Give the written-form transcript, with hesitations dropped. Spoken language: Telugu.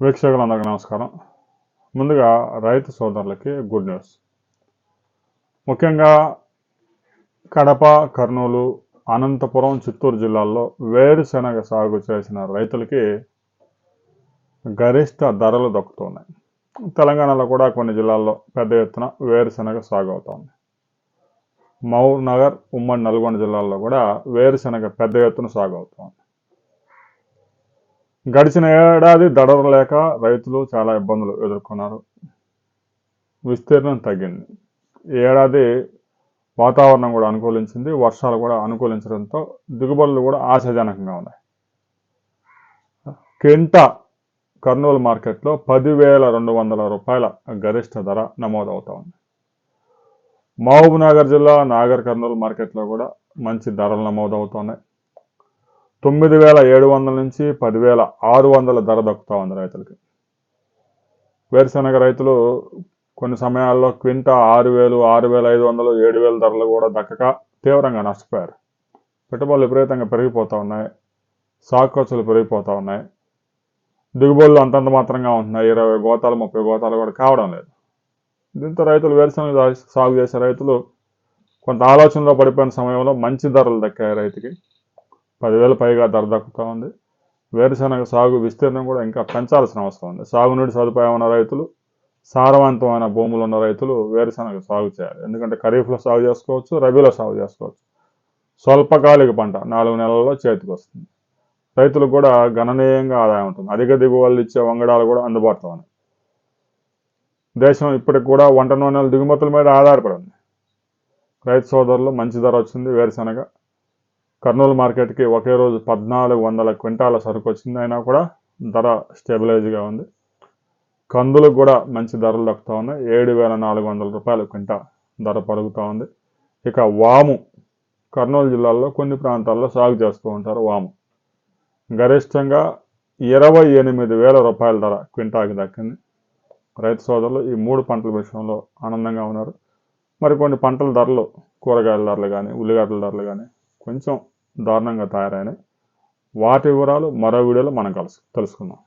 వీక్షకులందరికీ నమస్కారం. ముందుగా రైతు సోదరులకి గుడ్ న్యూస్. ముఖ్యంగా కడప, కర్నూలు, అనంతపురం, చిత్తూరు జిల్లాల్లో వేరుశెనగ సాగు చేసిన రైతులకి గరిష్ట ధరలు దక్కుతున్నాయి. తెలంగాణలో కూడా కొన్ని జిల్లాల్లో పెద్ద ఎత్తున వేరుశెనగ సాగు అవుతోంది. మహబూబ్ నగర్, ఉమ్మడి నల్గొండ జిల్లాల్లో కూడా వేరుశెనగ పెద్ద ఎత్తున సాగు అవుతోంది. గడిచిన ఏడాది దడలు లేక రైతులు చాలా ఇబ్బందులు ఎదుర్కొన్నారు. విస్తీర్ణం తగ్గింది. ఈ ఏడాది వాతావరణం కూడా అనుకూలించింది, వర్షాలు కూడా అనుకూలించడంతో దిగుబడులు కూడా ఆశాజనకంగా ఉన్నాయి. కింటా కర్నూలు మార్కెట్లో 10,200 రూపాయల గరిష్ట ధర నమోదవుతా ఉంది. మహబూబ్ నగర్ జిల్లా నాగర్ కర్నూలు మార్కెట్లో కూడా మంచి ధరలు నమోదవుతున్నాయి. 9,700 నుంచి 10,600 ధర దక్కుతా ఉంది రైతులకి. వేరుశెనగ రైతులు కొన్ని సమయాల్లో క్వింటా 6,000, 6,500, 7,000 ధరలు కూడా దక్కక తీవ్రంగా నష్టపోయారు. పెట్టుబడులు విపరీతంగా పెరిగిపోతూ ఉన్నాయి, సాగు ఖర్చులు పెరిగిపోతూ ఉన్నాయి, దిగుబడులు అంతంత మాత్రంగా ఉంటున్నాయి. 20 గోతాలు 30 గోతాలు కూడా కావడం లేదు. దీంతో రైతులు వేరుశెనగ సాగు చేసే రైతులు కొంత ఆలోచనలో పడిపోయిన సమయంలో మంచి ధరలు దక్కాయి. రైతుకి 10,000 పైగా ధర దక్కుతూ ఉంది. వేరుశెనగ సాగు విస్తీర్ణం కూడా ఇంకా పెంచాల్సిన అవసరం ఉంది. సాగునీటి సదుపాయం ఉన్న రైతులు, సారవంతమైన భూములు ఉన్న రైతులు వేరుశెనగ సాగు చేయాలి. ఎందుకంటే ఖరీఫ్లో సాగు చేసుకోవచ్చు, రబీలో సాగు చేసుకోవచ్చు. స్వల్పకాలిక పంట 4 నెలల్లో చేతికి వస్తుంది. రైతులకు కూడా గణనీయంగా ఆదాయం ఉంటుంది. అధిక దిగుబడులు ఇచ్చే వంగడాలు కూడా అందుబాటులో ఉన్నాయి. దేశం ఇప్పటికి కూడా వంట నూనెల దిగుమతుల మీద ఆధారపడి ఉంది. రైతు సోదరులు మంచి ధర వచ్చింది. వేరుశెనగ కర్నూలు మార్కెట్కి ఒకే రోజు 1,400 క్వింటాల సరుకు వచ్చింది. అయినా కూడా ధర స్టెబిలైజ్గా ఉంది. కందులకు కూడా మంచి ధరలు దక్కుతూ ఉన్నాయి. 7,400 రూపాయల క్వింటా ధర పలుకుతూ ఉంది. ఇక వాము కర్నూలు జిల్లాలో కొన్ని ప్రాంతాల్లో సాగు చేస్తూ ఉంటారు. వాము గరిష్టంగా 28,000 రూపాయల ధర క్వింటాకి దక్కింది. రైతు సోదరులు ఈ 3 పంటల విషయంలో ఆనందంగా ఉన్నారు. మరికొన్ని పంటల ధరలు, కూరగాయల ధరలు కానీ, ఉల్లిగడ్డల ధరలు కానీ కొంచెం దారుణంగా తయారైనాయి. వాటి వివరాలు మరో వీడియోలో మనం తెలుసుకుందాం.